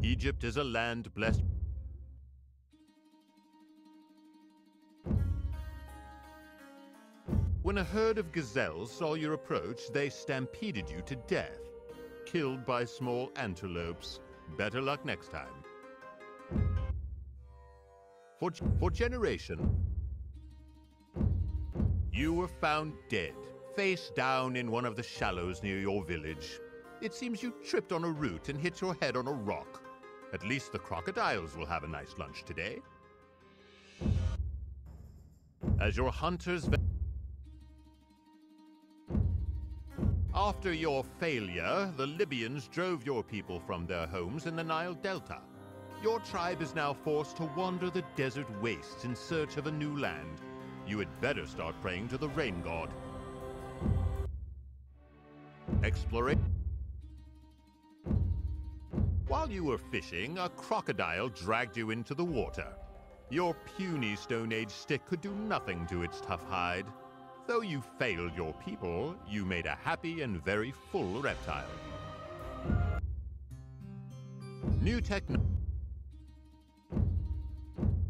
Egypt is a land blessed. When a herd of gazelles saw your approach, they stampeded you to death, killed by small antelopes. Better luck next time. For generation, you were found dead, face down in one of the shallows near your village. It seems you tripped on a root and hit your head on a rock. At least the crocodiles will have a nice lunch today. As your hunters... After your failure, the Libyans drove your people from their homes in the Nile Delta. Your tribe is now forced to wander the desert wastes in search of a new land. You had better start praying to the rain god. Exploration. While you were fishing, a crocodile dragged you into the water. Your puny Stone Age stick could do nothing to its tough hide. Though you failed your people, you made a happy and very full reptile. New technology.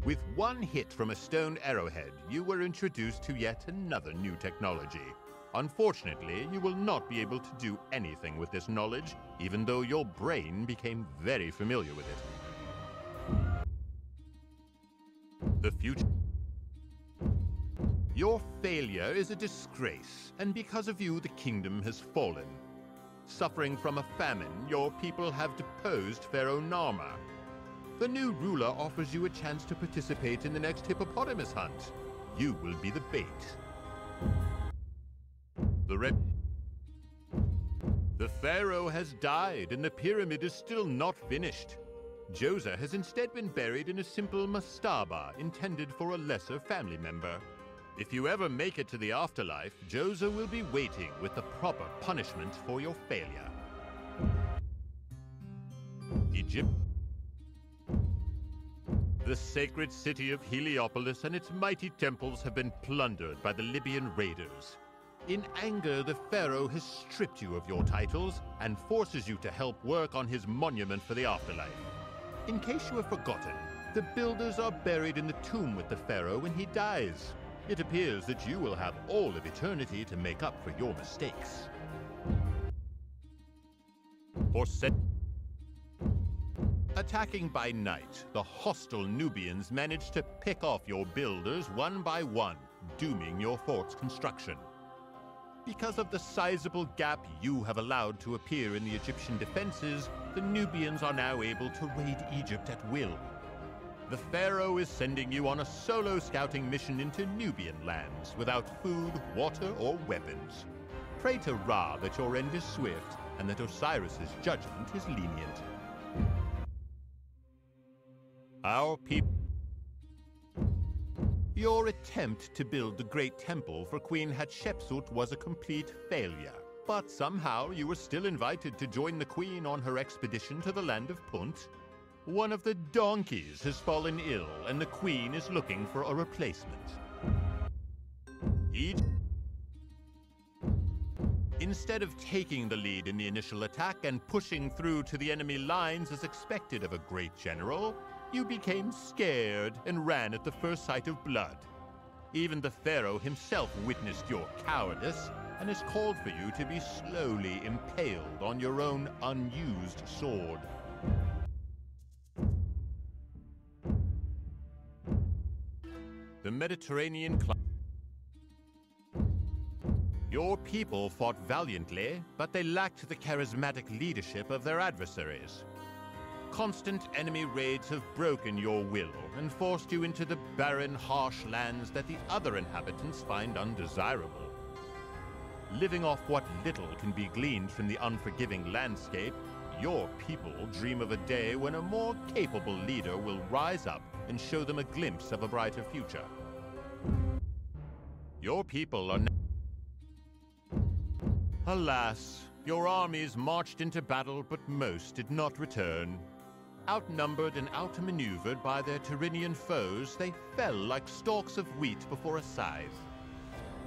With one hit from a stone arrowhead, you were introduced to yet another new technology. Unfortunately, you will not be able to do anything with this knowledge, even though your brain became very familiar with it. The future. Your failure is a disgrace, and because of you, the kingdom has fallen. Suffering from a famine, your people have deposed Pharaoh Narmer. The new ruler offers you a chance to participate in the next hippopotamus hunt. You will be the bait. The pharaoh has died, and the pyramid is still not finished. Djoser has instead been buried in a simple mastaba intended for a lesser family member. If you ever make it to the afterlife, Djoser will be waiting with the proper punishment for your failure. Egypt. The sacred city of Heliopolis and its mighty temples have been plundered by the Libyan raiders. In anger, the pharaoh has stripped you of your titles and forces you to help work on his monument for the afterlife. In case you have forgotten, the builders are buried in the tomb with the pharaoh when he dies. It appears that you will have all of eternity to make up for your mistakes. Attacking by night, the hostile Nubians managed to pick off your builders one by one, dooming your fort's construction. Because of the sizable gap you have allowed to appear in the Egyptian defenses, the Nubians are now able to raid Egypt at will. The pharaoh is sending you on a solo scouting mission into Nubian lands without food, water, or weapons. Pray to Ra that your end is swift and that Osiris's judgment is lenient. Our people. Your attempt to build the Great Temple for Queen Hatshepsut was a complete failure. But somehow you were still invited to join the Queen on her expedition to the land of Punt. One of the donkeys has fallen ill, and the Queen is looking for a replacement. Instead of taking the lead in the initial attack and pushing through to the enemy lines as expected of a great general, you became scared and ran at the first sight of blood. Even the pharaoh himself witnessed your cowardice and has called for you to be slowly impaled on your own unused sword. The Mediterranean climate. Your people fought valiantly, but they lacked the charismatic leadership of their adversaries. Constant enemy raids have broken your will and forced you into the barren, harsh lands that the other inhabitants find undesirable. Living off what little can be gleaned from the unforgiving landscape, your people dream of a day when a more capable leader will rise up and show them a glimpse of a brighter future. Your people are now... Alas, your armies marched into battle, but most did not return. Outnumbered and outmaneuvered by their Tyrrhenian foes, they fell like stalks of wheat before a scythe.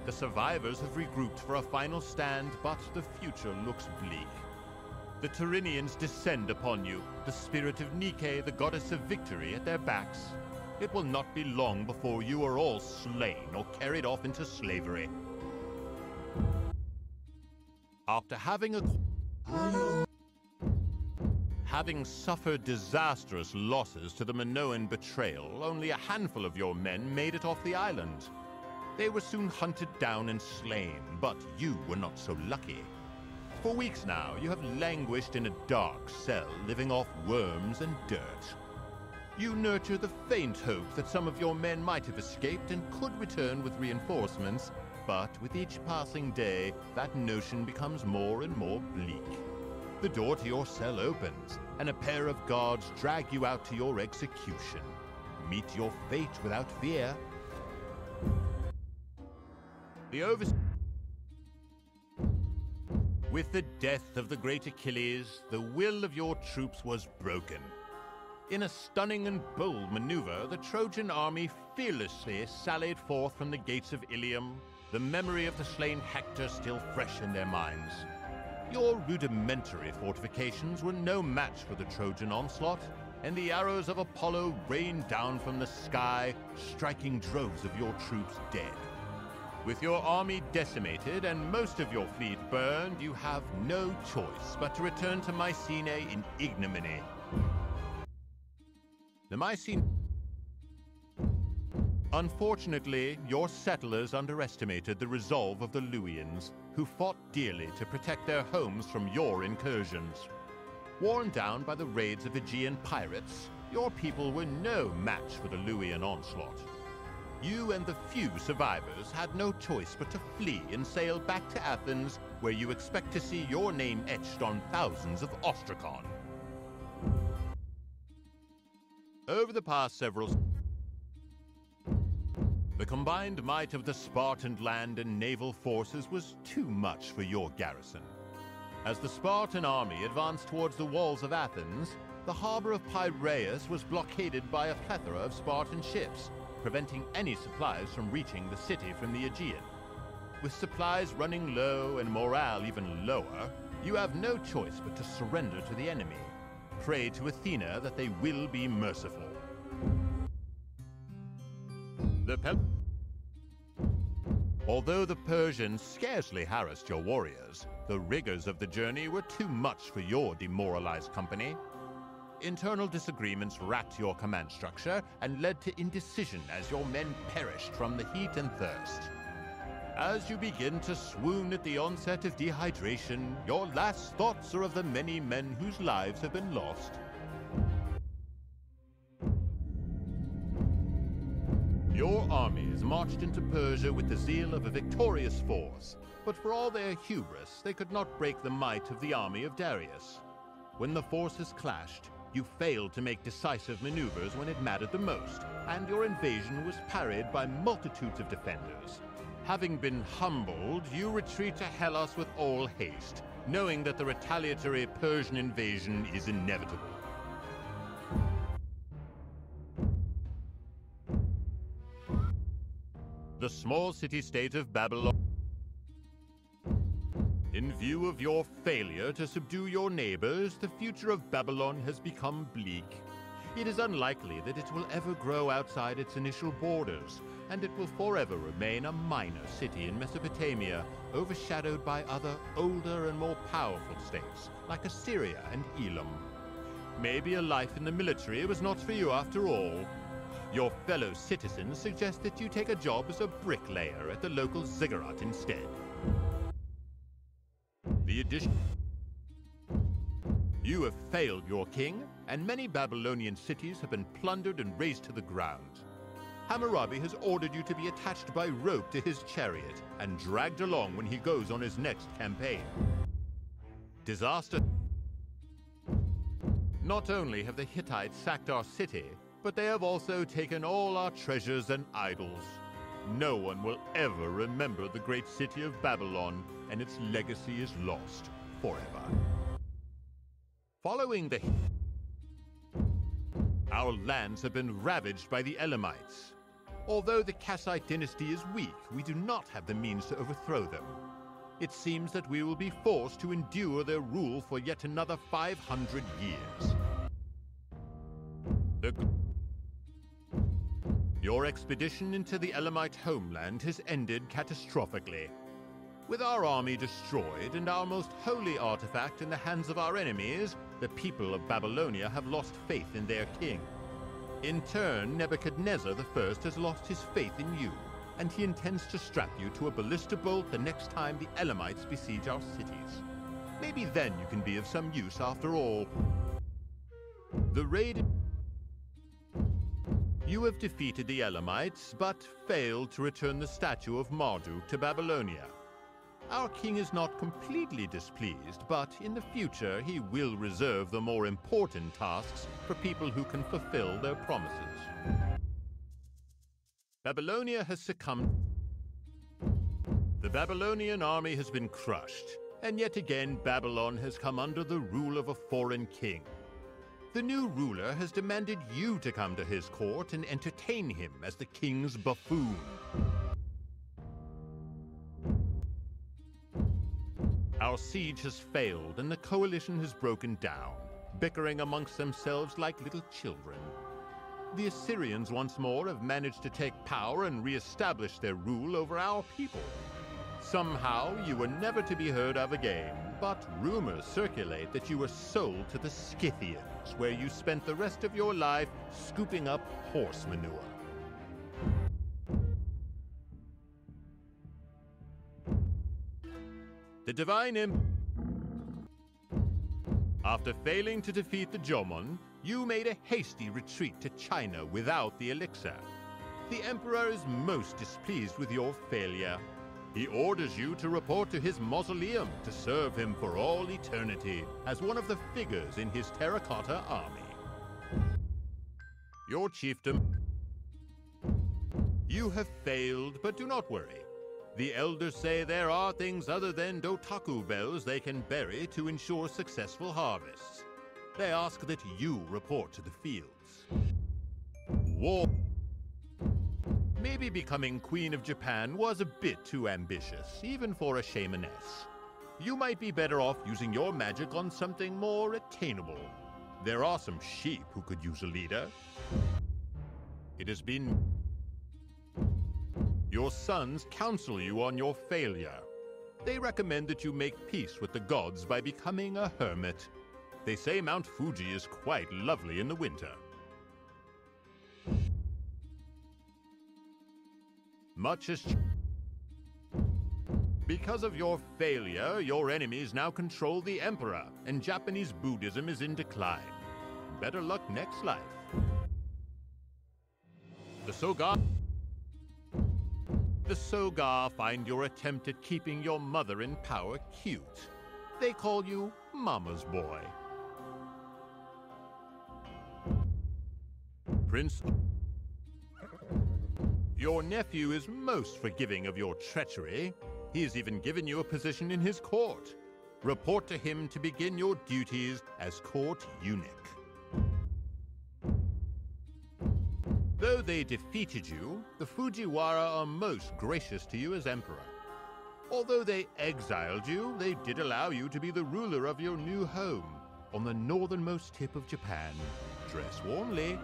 The survivors have regrouped for a final stand, but the future looks bleak. The Tyrrhenians descend upon you, the spirit of Nike, the goddess of victory, at their backs. It will not be long before you are all slain or carried off into slavery. After having suffered disastrous losses to the Minoan betrayal, only a handful of your men made it off the island. They were soon hunted down and slain, but you were not so lucky. For weeks now, you have languished in a dark cell, living off worms and dirt. You nurture the faint hope that some of your men might have escaped and could return with reinforcements, but with each passing day, that notion becomes more and more bleak. The door to your cell opens, and a pair of guards drag you out to your execution. Meet your fate without fear. With the death of the great Achilles, the will of your troops was broken. In a stunning and bold maneuver, the Trojan army fearlessly sallied forth from the gates of Ilium, the memory of the slain Hector still fresh in their minds. Your rudimentary fortifications were no match for the Trojan onslaught, and the arrows of Apollo rained down from the sky, striking droves of your troops dead. With your army decimated and most of your fleet burned, you have no choice but to return to Mycenae in ignominy. The Mycenae... Unfortunately, your settlers underestimated the resolve of the Luwians, who fought dearly to protect their homes from your incursions. Worn down by the raids of Aegean pirates, your people were no match for the Luwian onslaught. You and the few survivors had no choice but to flee and sail back to Athens, where you expect to see your name etched on thousands of ostracon. Over the past the combined might of the Spartan land and naval forces was too much for your garrison. As the Spartan army advanced towards the walls of Athens, the harbor of Piraeus was blockaded by a plethora of Spartan ships, preventing any supplies from reaching the city from the Aegean. With supplies running low and morale even lower, you have no choice but to surrender to the enemy. Pray to Athena that they will be merciful. Although the Persians scarcely harassed your warriors, the rigors of the journey were too much for your demoralized company. Internal disagreements racked your command structure and led to indecision as your men perished from the heat and thirst. As you begin to swoon at the onset of dehydration, your last thoughts are of the many men whose lives have been lost. Your armies marched into Persia with the zeal of a victorious force, but for all their hubris, they could not break the might of the army of Darius. When the forces clashed, you failed to make decisive maneuvers when it mattered the most, and your invasion was parried by multitudes of defenders. Having been humbled, you retreat to Hellas with all haste, knowing that the retaliatory Persian invasion is inevitable. The small city-state of Babylon. In view of your failure to subdue your neighbors, the future of Babylon has become bleak. It is unlikely that it will ever grow outside its initial borders, and it will forever remain a minor city in Mesopotamia, overshadowed by other older and more powerful states, like Assyria and Elam. Maybe a life in the military was not for you after all. Your fellow citizens suggest that you take a job as a bricklayer at the local ziggurat instead. You have failed your king, and many Babylonian cities have been plundered and razed to the ground. Hammurabi has ordered you to be attached by rope to his chariot and dragged along when he goes on his next campaign. Disaster. Not only have the Hittites sacked our city, but they have also taken all our treasures and idols. No one will ever remember the great city of Babylon, and its legacy is lost forever. Following the our lands have been ravaged by the Elamites. Although the Kassite dynasty is weak, we do not have the means to overthrow them. It seems that we will be forced to endure their rule for yet another 500 years. Your expedition into the Elamite homeland has ended catastrophically. With our army destroyed and our most holy artifact in the hands of our enemies, the people of Babylonia have lost faith in their king. In turn, Nebuchadnezzar I has lost his faith in you, and he intends to strap you to a ballista bolt the next time the Elamites besiege our cities. Maybe then you can be of some use after all. The raid... You have defeated the Elamites, but failed to return the statue of Marduk to Babylonia. Our king is not completely displeased, but in the future he will reserve the more important tasks for people who can fulfill their promises. Babylonia has succumbed. The Babylonian army has been crushed, and yet again Babylon has come under the rule of a foreign king. The new ruler has demanded you to come to his court and entertain him as the king's buffoon. Our siege has failed and the coalition has broken down, bickering amongst themselves like little children. The Assyrians once more have managed to take power and re-establish their rule over our people. Somehow you were never to be heard of again, but rumors circulate that you were sold to the Scythians, where you spent the rest of your life scooping up horse manure. The Divine After failing to defeat the Jomon, you made a hasty retreat to China without the elixir. The Emperor is most displeased with your failure. He orders you to report to his mausoleum to serve him for all eternity as one of the figures in his terracotta army. Your chiefdom. You have failed, but do not worry. The elders say there are things other than Dotaku bells they can bury to ensure successful harvests. They ask that you report to the fields. War. Maybe becoming Queen of Japan was a bit too ambitious, even for a shamaness. You might be better off using your magic on something more attainable. There are some sheep who could use a leader. It has been... Your sons counsel you on your failure. They recommend that you make peace with the gods by becoming a hermit. They say Mount Fuji is quite lovely in the winter. Much has changed. Because of your failure, your enemies now control the Emperor, and Japanese Buddhism is in decline. Better luck next life. The Soga find your attempt at keeping your mother in power cute. They call you Mama's Boy. Prince... Your nephew is most forgiving of your treachery. He has even given you a position in his court. Report to him to begin your duties as court eunuch. Though they defeated you, the Fujiwara are most gracious to you as emperor. Although they exiled you, they did allow you to be the ruler of your new home on the northernmost tip of Japan. Dress warmly.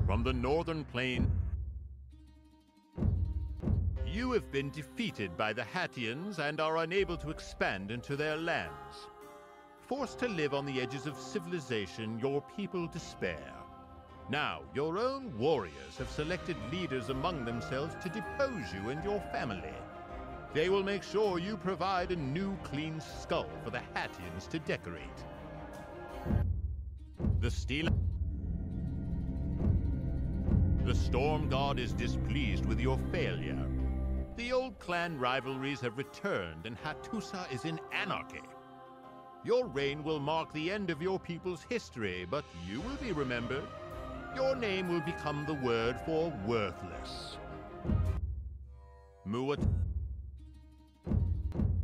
From the northern plain, you have been defeated by the Hattians and are unable to expand into their lands. Forced to live on the edges of civilization, your people despair. Now, your own warriors have selected leaders among themselves to depose you and your family. They will make sure you provide a new clean skull for the Hattians to decorate. The Storm God is displeased with your failure. The old clan rivalries have returned and Hattusa is in anarchy. Your reign will mark the end of your people's history, but you will be remembered. Your name will become the word for worthless. Muat.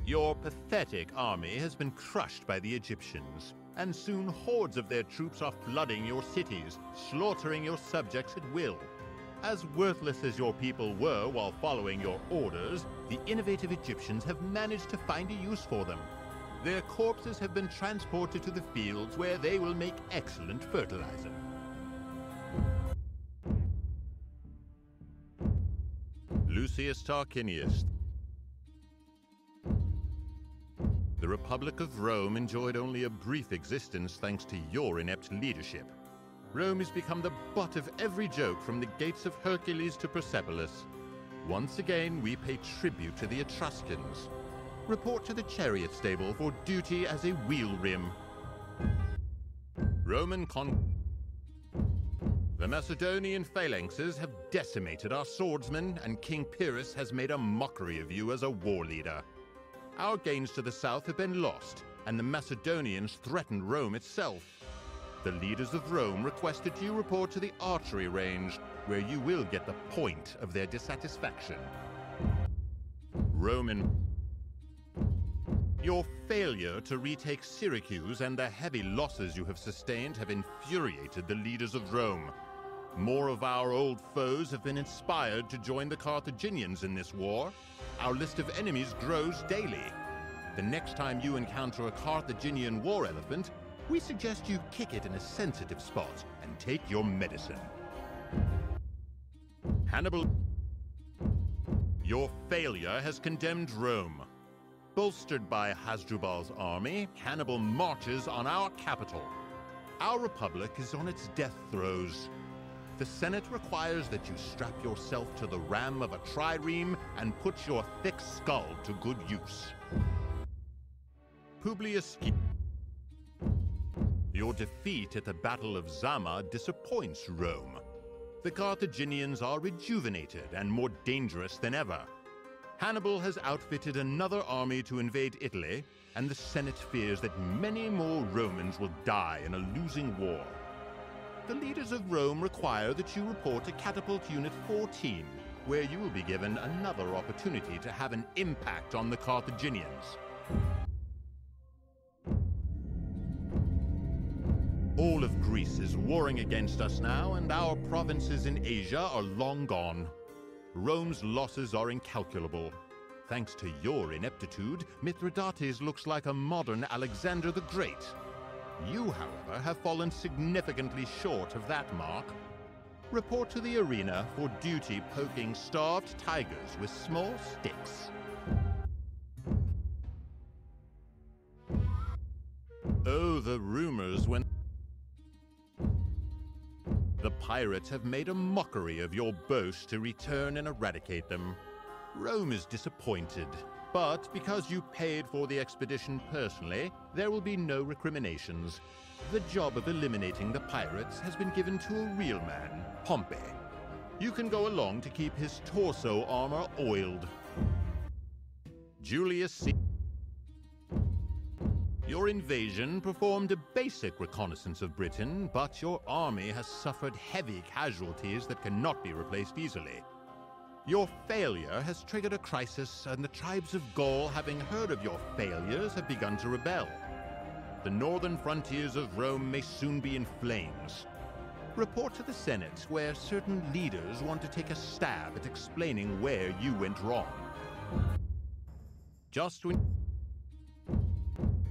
Your pathetic army has been crushed by the Egyptians, and soon hordes of their troops are flooding your cities, slaughtering your subjects at will. As worthless as your people were while following your orders, the innovative Egyptians have managed to find a use for them. Their corpses have been transported to the fields where they will make excellent fertilizer. Lucius Tarquinius. The Republic of Rome enjoyed only a brief existence thanks to your inept leadership. Rome has become the butt of every joke from the gates of Hercules to Persepolis. Once again, we pay tribute to the Etruscans. Report to the chariot stable for duty as a wheel rim. The Macedonian phalanxes have decimated our swordsmen, and King Pyrrhus has made a mockery of you as a war leader. Our gains to the south have been lost, and the Macedonians threaten Rome itself. The leaders of Rome requested you report to the archery range, where you will get the point of their dissatisfaction. Your failure to retake Syracuse and the heavy losses you have sustained have infuriated the leaders of Rome. More of our old foes have been inspired to join the Carthaginians in this war. Our list of enemies grows daily. The next time you encounter a Carthaginian war elephant, we suggest you kick it in a sensitive spot and take your medicine. Hannibal, your failure has condemned Rome. Bolstered by Hasdrubal's army, Hannibal marches on our capital. Our republic is on its death throes. The Senate requires that you strap yourself to the ram of a trireme and put your thick skull to good use. Publius, your defeat at the Battle of Zama disappoints Rome. The Carthaginians are rejuvenated and more dangerous than ever. Hannibal has outfitted another army to invade Italy, and the Senate fears that many more Romans will die in a losing war. The leaders of Rome require that you report to Catapult Unit 14, where you will be given another opportunity to have an impact on the Carthaginians. All of Greece is warring against us now, and our provinces in Asia are long gone. Rome's losses are incalculable. Thanks to your ineptitude, Mithridates looks like a modern Alexander the Great. You, however, have fallen significantly short of that mark. Report to the arena for duty poking starved tigers with small sticks. Oh, the rumors when the pirates have made a mockery of your boast to return and eradicate them. Rome is disappointed, but because you paid for the expedition personally, there will be no recriminations. The job of eliminating the pirates has been given to a real man, Pompey. You can go along to keep his torso armor oiled. Julius Caesar. Your invasion performed a basic reconnaissance of Britain, but your army has suffered heavy casualties that cannot be replaced easily. Your failure has triggered a crisis, and the tribes of Gaul, having heard of your failures, have begun to rebel. The northern frontiers of Rome may soon be in flames. Report to the Senate, where certain leaders want to take a stab at explaining where you went wrong. Just when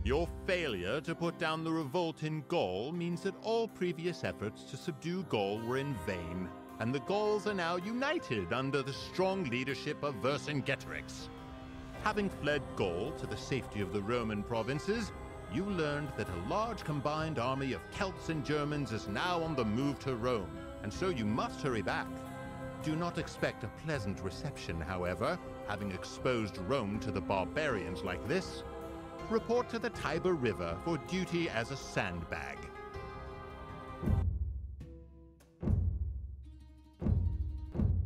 your failure to put down the revolt in Gaul means that all previous efforts to subdue Gaul were in vain, and the Gauls are now united under the strong leadership of Vercingetorix. Having fled Gaul to the safety of the Roman provinces, you learned that a large combined army of Celts and Germans is now on the move to Rome, and so you must hurry back. Do not expect a pleasant reception, however, having exposed Rome to the barbarians like this. Report to the Tiber River for duty as a sandbag.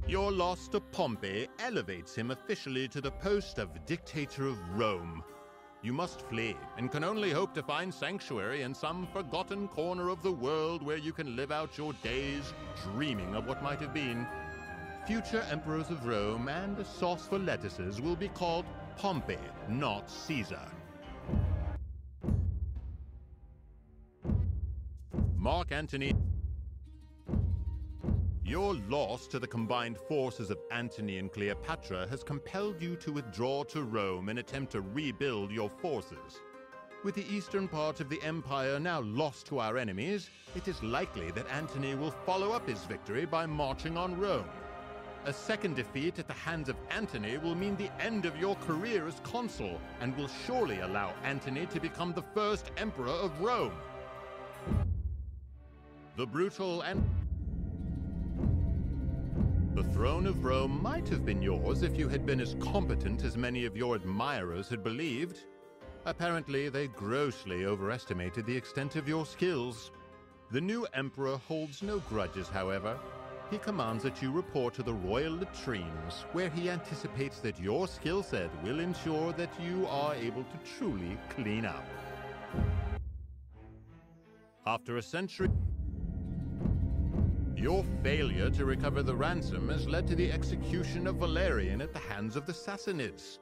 Your loss to Pompey elevates him officially to the post of dictator of Rome. You must flee, and can only hope to find sanctuary in some forgotten corner of the world where you can live out your days dreaming of what might have been. Future emperors of Rome and the sauce for lettuces will be called Pompey, not Caesar. Mark Antony. Your loss to the combined forces of Antony and Cleopatra has compelled you to withdraw to Rome and attempt to rebuild your forces. With the eastern part of the empire now lost to our enemies, it is likely that Antony will follow up his victory by marching on Rome. A second defeat at the hands of Antony will mean the end of your career as consul, and will surely allow Antony to become the first emperor of Rome. The brutal and... The throne of Rome might have been yours if you had been as competent as many of your admirers had believed. Apparently, they grossly overestimated the extent of your skills. The new emperor holds no grudges, however. He commands that you report to the royal latrines, where he anticipates that your skill set will ensure that you are able to truly clean up. After a century, your failure to recover the ransom has led to the execution of Valerian at the hands of the Sassanids.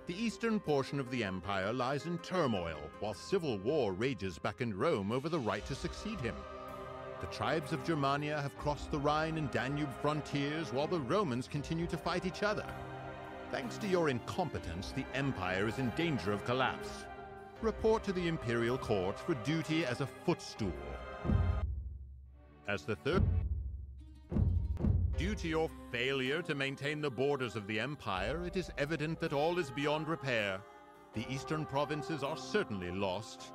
The eastern portion of the empire lies in turmoil, while civil war rages back in Rome over the right to succeed him. The tribes of Germania have crossed the Rhine and Danube frontiers, while the Romans continue to fight each other. Thanks to your incompetence, the empire is in danger of collapse. Report to the imperial court for duty as a footstool. As the third... Due to your failure to maintain the borders of the empire, it is evident that all is beyond repair. The eastern provinces are certainly lost.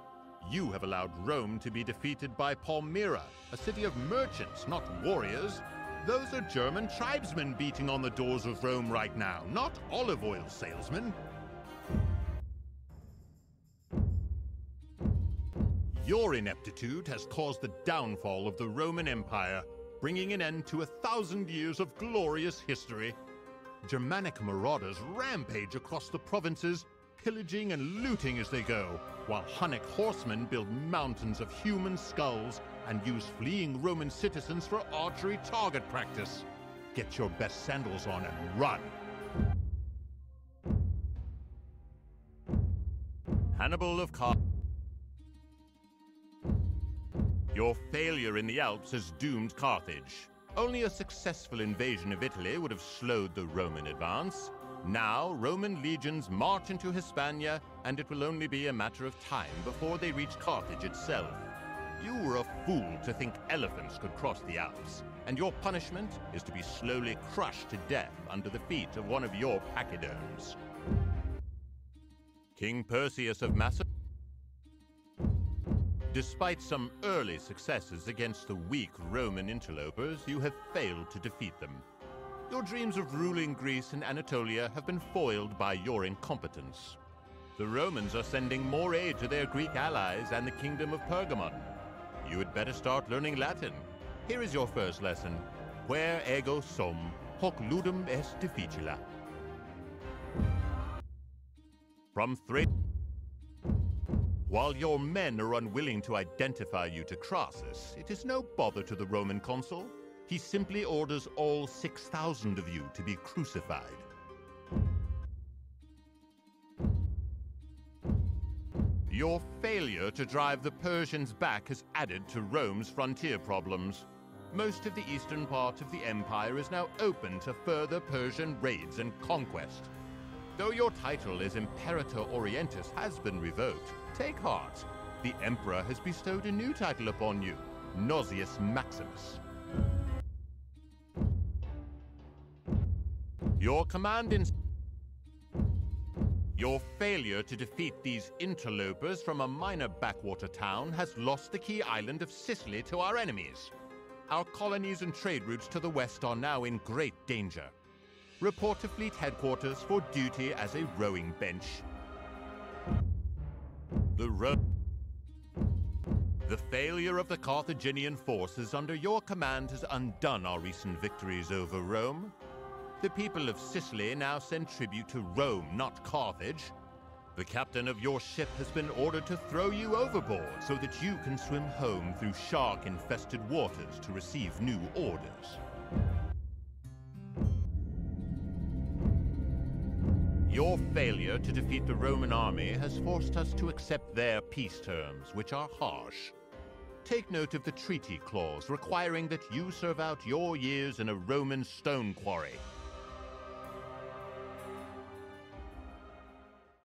You have allowed Rome to be defeated by Palmyra, a city of merchants, not warriors. Those are German tribesmen beating on the doors of Rome right now, not olive oil salesmen. Your ineptitude has caused the downfall of the Roman Empire, bringing an end to 1,000 years of glorious history. Germanic marauders rampage across the provinces, pillaging and looting as they go, while Hunnic horsemen build mountains of human skulls and use fleeing Roman citizens for archery target practice. Get your best sandals on and run! Hannibal of Carthage. Your failure in the Alps has doomed Carthage. Only a successful invasion of Italy would have slowed the Roman advance. Now, Roman legions march into Hispania, and it will only be a matter of time before they reach Carthage itself. You were a fool to think elephants could cross the Alps, and your punishment is to be slowly crushed to death under the feet of one of your pachyderms. King Perseus of Macedonia. Despite some early successes against the weak Roman interlopers, you have failed to defeat them. Your dreams of ruling Greece and Anatolia have been foiled by your incompetence. The Romans are sending more aid to their Greek allies and the kingdom of Pergamon. You had better start learning Latin. Here is your first lesson. Quae ego sum, hoc ludum est difficila. From Thrace. While your men are unwilling to identify you to Crassus, it is no bother to the Roman consul. He simply orders all 6,000 of you to be crucified. Your failure to drive the Persians back has added to Rome's frontier problems. Most of the eastern part of the empire is now open to further Persian raids and conquest. Though your title as Imperator Orientis has been revoked, take heart. The Emperor has bestowed a new title upon you, Nauseus Maximus. Your failure to defeat these interlopers from a minor backwater town has lost the key island of Sicily to our enemies. Our colonies and trade routes to the west are now in great danger. Report to Fleet Headquarters for duty as a rowing bench. The failure of the Carthaginian forces under your command has undone our recent victories over Rome. The people of Sicily now send tribute to Rome, not Carthage. The captain of your ship has been ordered to throw you overboard so that you can swim home through shark-infested waters to receive new orders. Your failure to defeat the Roman army has forced us to accept their peace terms, which are harsh. Take note of the treaty clause requiring that you serve out your years in a Roman stone quarry.